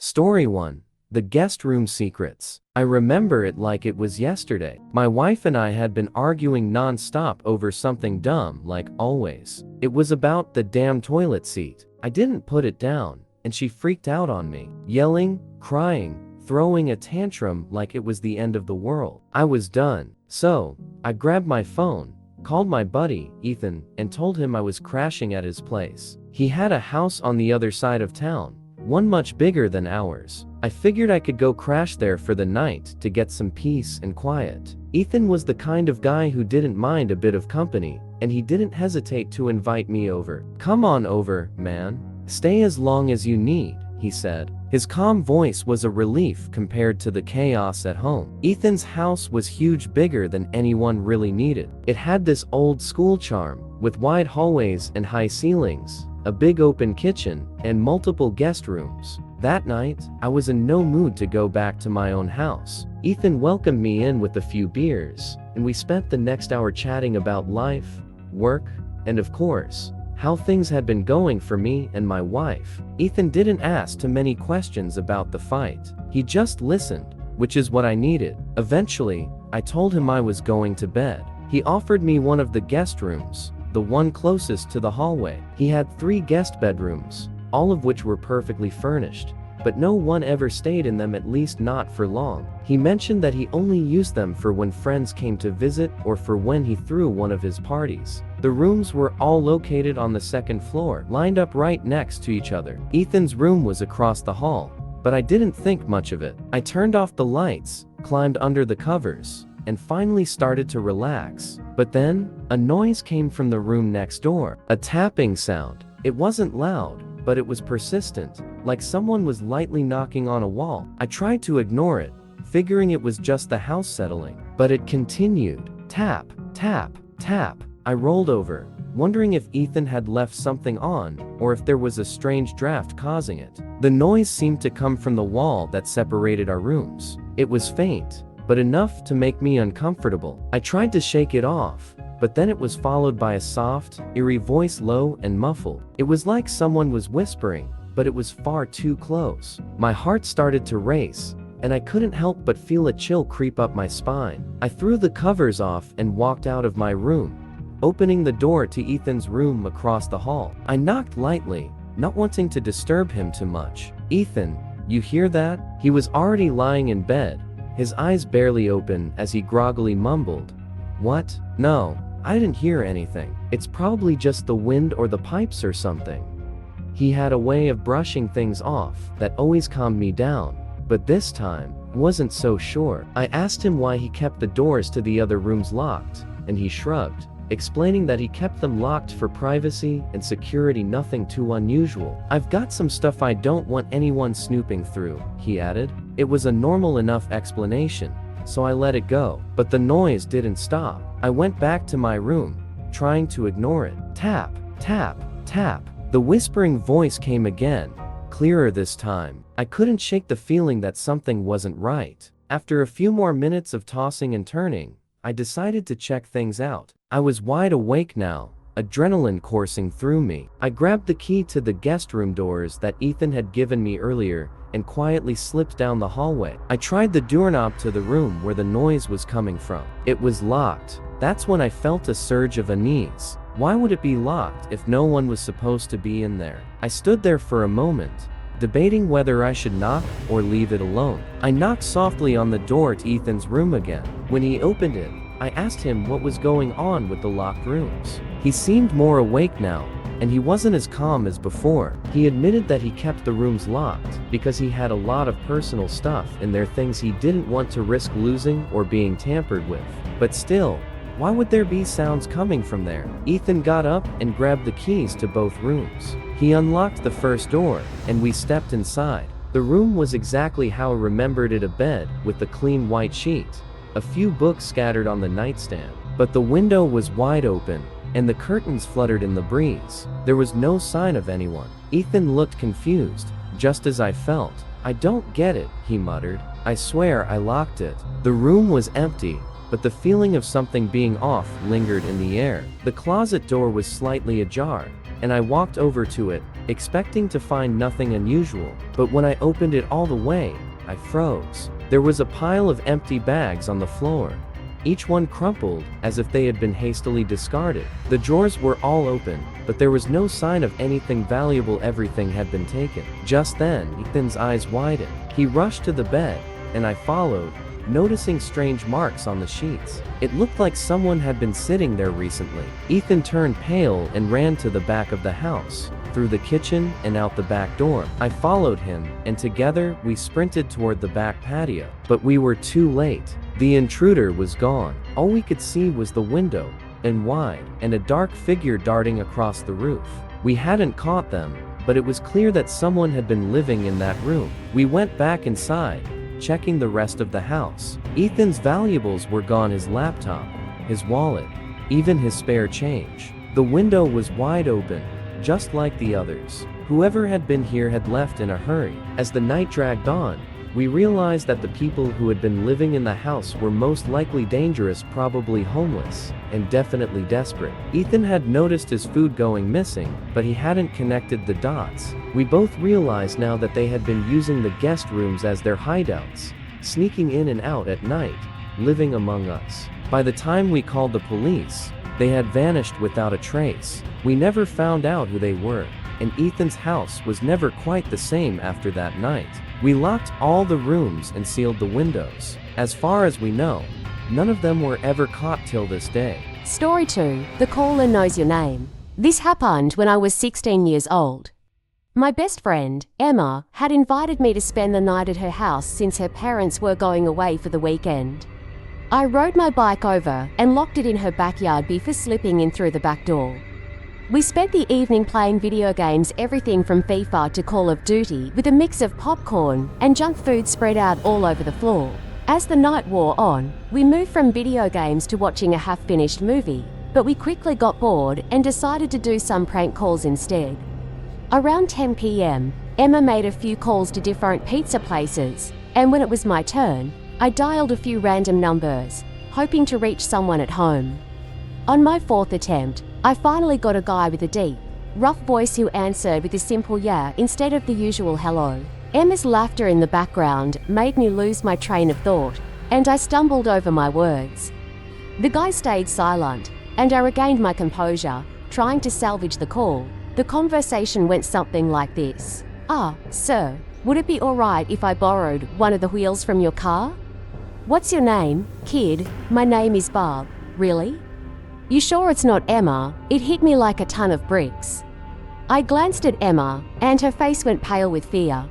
Story 1. The Guest Room Secrets. I remember it like it was yesterday. My wife and I had been arguing non-stop over something dumb, like always. It was about the damn toilet seat. I didn't put it down, and she freaked out on me, yelling, crying, throwing a tantrum like it was the end of the world. I was done. So, I grabbed my phone, called my buddy, Ethan, and told him I was crashing at his place. He had a house on the other side of town, one much bigger than ours. I figured I could go crash there for the night to get some peace and quiet. Ethan was the kind of guy who didn't mind a bit of company, and he didn't hesitate to invite me over. "Come on over, man. Stay as long as you need," he said. His calm voice was a relief compared to the chaos at home. Ethan's house was huge, bigger than anyone really needed. It had this old school charm, with wide hallways and high ceilings, a big open kitchen, and multiple guest rooms. That night, I was in no mood to go back to my own house. Ethan welcomed me in with a few beers, and we spent the next hour chatting about life, work, and of course, how things had been going for me and my wife. Ethan didn't ask too many questions about the fight. He just listened, which is what I needed. Eventually, I told him I was going to bed. He offered me one of the guest rooms, the one closest to the hallway. He had 3 guest bedrooms, all of which were perfectly furnished, but no one ever stayed in them, at least not for long. He mentioned that he only used them for when friends came to visit or for when he threw one of his parties. The rooms were all located on the 2nd floor, lined up right next to each other. Ethan's room was across the hall, but I didn't think much of it. I turned off the lights, climbed under the covers, and finally started to relax. But then, a noise came from the room next door. A tapping sound. It wasn't loud, but it was persistent, like someone was lightly knocking on a wall. I tried to ignore it, figuring it was just the house settling. But it continued. Tap, tap, tap. I rolled over, wondering if Ethan had left something on, or if there was a strange draft causing it. The noise seemed to come from the wall that separated our rooms. It was faint, but enough to make me uncomfortable. I tried to shake it off, but then it was followed by a soft, eerie voice, low and muffled. It was like someone was whispering, but it was far too close. My heart started to race, and I couldn't help but feel a chill creep up my spine. I threw the covers off and walked out of my room, opening the door to Ethan's room across the hall. I knocked lightly, not wanting to disturb him too much. "Ethan, you hear that?" He was already lying in bed, his eyes barely open as he groggily mumbled, "What? No, I didn't hear anything. It's probably just the wind or the pipes or something." He had a way of brushing things off that always calmed me down, but this time, wasn't so sure. I asked him why he kept the doors to the other rooms locked, and he shrugged, explaining that he kept them locked for privacy and security, nothing too unusual. "I've got some stuff I don't want anyone snooping through," he added. It was a normal enough explanation, so I let it go. But the noise didn't stop. I went back to my room, trying to ignore it. Tap, tap, tap. The whispering voice came again, clearer this time. I couldn't shake the feeling that something wasn't right. After a few more minutes of tossing and turning, I decided to check things out. I was wide awake now, adrenaline coursing through me. I grabbed the key to the guest room doors that Ethan had given me earlier and quietly slipped down the hallway. I tried the doorknob to the room where the noise was coming from. It was locked. That's when I felt a surge of unease. Why would it be locked if no one was supposed to be in there? I stood there for a moment, debating whether I should knock or leave it alone. I knocked softly on the door to Ethan's room again. When he opened it, I asked him what was going on with the locked rooms. He seemed more awake now, and he wasn't as calm as before. He admitted that he kept the rooms locked because he had a lot of personal stuff in there, things he didn't want to risk losing or being tampered with. But still, why would there be sounds coming from there? Ethan got up and grabbed the keys to both rooms. He unlocked the first door, and we stepped inside. The room was exactly how I remembered it, a bed with a clean white sheet, a few books scattered on the nightstand, but the window was wide open, and the curtains fluttered in the breeze. There was no sign of anyone. Ethan looked confused, just as I felt. "I don't get it," he muttered. "I swear I locked it." The room was empty, but the feeling of something being off lingered in the air. The closet door was slightly ajar, and I walked over to it, expecting to find nothing unusual, but when I opened it all the way, I froze. There was a pile of empty bags on the floor, each one crumpled, as if they had been hastily discarded. The drawers were all open, but there was no sign of anything valuable. Everything had been taken. Just then, Ethan's eyes widened. He rushed to the bed, and I followed, noticing strange marks on the sheets. It looked like someone had been sitting there recently. Ethan turned pale and ran to the back of the house, through the kitchen and out the back door. I followed him, and together we sprinted toward the back patio. But we were too late. The intruder was gone. All we could see was the window, and wide, and a dark figure darting across the roof. We hadn't caught them, but it was clear that someone had been living in that room. We went back inside, checking the rest of the house. Ethan's valuables were gone: his laptop, his wallet, even his spare change. The window was wide open, just like the others. Whoever had been here had left in a hurry. As the night dragged on, we realized that the people who had been living in the house were most likely dangerous, probably homeless, and definitely desperate. Ethan had noticed his food going missing, but he hadn't connected the dots. We both realized now that they had been using the guest rooms as their hideouts, sneaking in and out at night, living among us. By the time we called the police, they had vanished without a trace. We never found out who they were, and Ethan's house was never quite the same after that night. We locked all the rooms and sealed the windows. As far as we know, none of them were ever caught till this day. Story 2. The caller knows your name. This happened when I was 16 years old. My best friend, Emma, had invited me to spend the night at her house since her parents were going away for the weekend. I rode my bike over and locked it in her backyard before slipping in through the back door. We spent the evening playing video games, everything from FIFA to Call of Duty, with a mix of popcorn and junk food spread out all over the floor. As the night wore on, we moved from video games to watching a half-finished movie, but we quickly got bored and decided to do some prank calls instead. Around 10 p.m, Emma made a few calls to different pizza places, and when it was my turn, I dialed a few random numbers, hoping to reach someone at home. On my fourth attempt, I finally got a guy with a deep, rough voice who answered with a simple yeah instead of the usual hello. Emma's laughter in the background made me lose my train of thought, and I stumbled over my words. The guy stayed silent, and I regained my composure, trying to salvage the call. The conversation went something like this. Sir, would it be alright if I borrowed one of the wheels from your car? What's your name? Kid, my name is Bob. Really? You sure it's not Emma? It hit me like a ton of bricks. I glanced at Emma, and her face went pale with fear.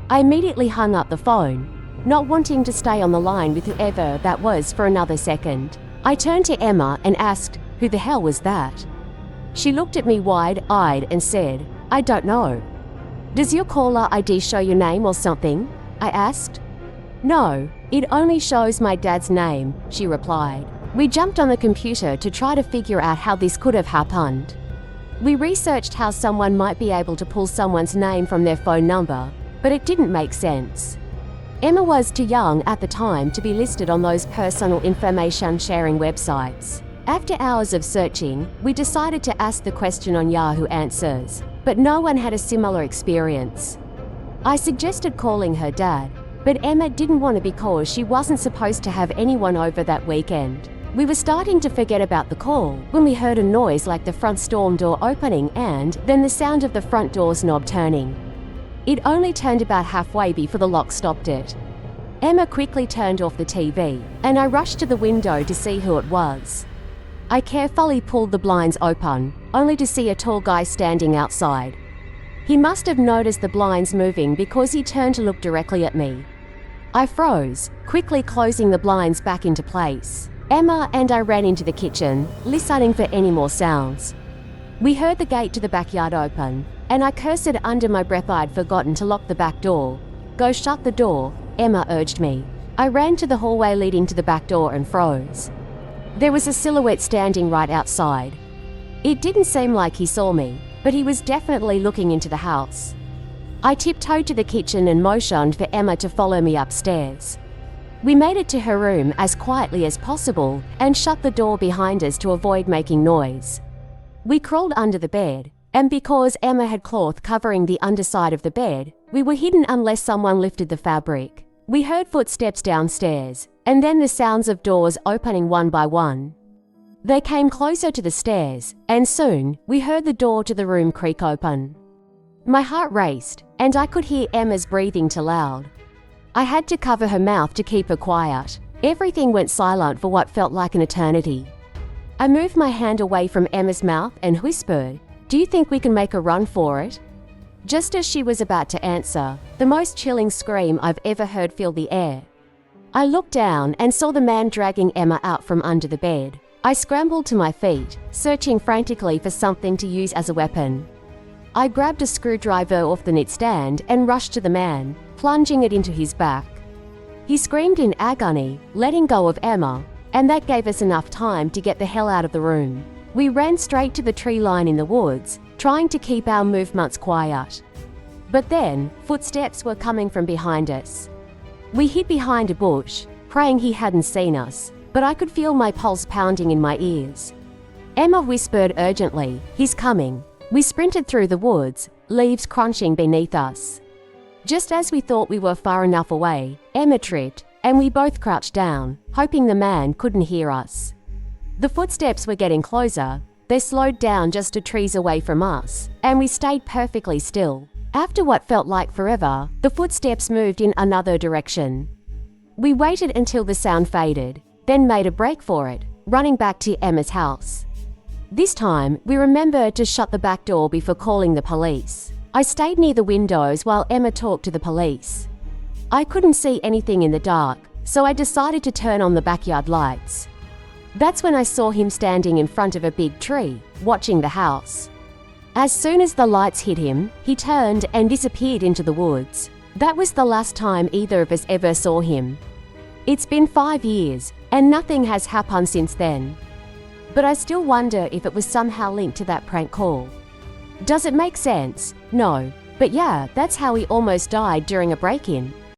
I immediately hung up the phone, not wanting to stay on the line with whoever that was for another second. I turned to Emma and asked, who the hell was that? She looked at me wide-eyed and said, I don't know. Does your caller ID show your name or something? I asked. No, it only shows my dad's name, she replied. We jumped on the computer to try to figure out how this could have happened. We researched how someone might be able to pull someone's name from their phone number, but it didn't make sense. Emma was too young at the time to be listed on those personal information sharing websites. After hours of searching, we decided to ask the question on Yahoo Answers, but no one had a similar experience. I suggested calling her dad, but Emma didn't want to because she wasn't supposed to have anyone over that weekend. We were starting to forget about the call when we heard a noise like the front storm door opening and then the sound of the front door's knob turning. It only turned about halfway before the lock stopped it. Emma quickly turned off the TV, and I rushed to the window to see who it was. I carefully pulled the blinds open, only to see a tall guy standing outside. He must have noticed the blinds moving because he turned to look directly at me. I froze, quickly closing the blinds back into place. Emma and I ran into the kitchen, listening for any more sounds. We heard the gate to the backyard open, and I cursed under my breath I'd forgotten to lock the back door. Go shut the door, Emma urged me. I ran to the hallway leading to the back door and froze. There was a silhouette standing right outside. It didn't seem like he saw me, but he was definitely looking into the house. I tiptoed to the kitchen and motioned for Emma to follow me upstairs. We made it to her room as quietly as possible and shut the door behind us to avoid making noise. We crawled under the bed, And because Emma had cloth covering the underside of the bed, we were hidden unless someone lifted the fabric. We heard footsteps downstairs, and then the sounds of doors opening one by one. They came closer to the stairs, and soon we heard the door to the room creak open. My heart raced, and I could hear Emma's breathing too loud. I had to cover her mouth to keep her quiet. Everything went silent for what felt like an eternity. I moved my hand away from Emma's mouth and whispered, "Do you think we can make a run for it?" Just as she was about to answer, the most chilling scream I've ever heard filled the air. I looked down and saw the man dragging Emma out from under the bed. I scrambled to my feet, searching frantically for something to use as a weapon. I grabbed a screwdriver off the nightstand and rushed to the man, plunging it into his back. He screamed in agony, letting go of Emma, and that gave us enough time to get the hell out of the room. We ran straight to the tree line in the woods, trying to keep our movements quiet. But then, footsteps were coming from behind us. We hid behind a bush, praying he hadn't seen us, but I could feel my pulse pounding in my ears. Emma whispered urgently, "He's coming." We sprinted through the woods, leaves crunching beneath us. Just as we thought we were far enough away, Emma tripped, and we both crouched down, hoping the man couldn't hear us. The footsteps were getting closer. They slowed down just 2 trees away from us, and we stayed perfectly still. After what felt like forever, the footsteps moved in another direction. We waited until the sound faded, then made a break for it, running back to Emma's house. This time, we remembered to shut the back door before calling the police. I stayed near the windows while Emma talked to the police. I couldn't see anything in the dark, so I decided to turn on the backyard lights. That's when I saw him standing in front of a big tree, watching the house. As soon as the lights hit him, he turned and disappeared into the woods. That was the last time either of us ever saw him. It's been 5 years, and nothing has happened since then. But I still wonder if it was somehow linked to that prank call. Does it make sense? No. But yeah, that's how he almost died during a break-in.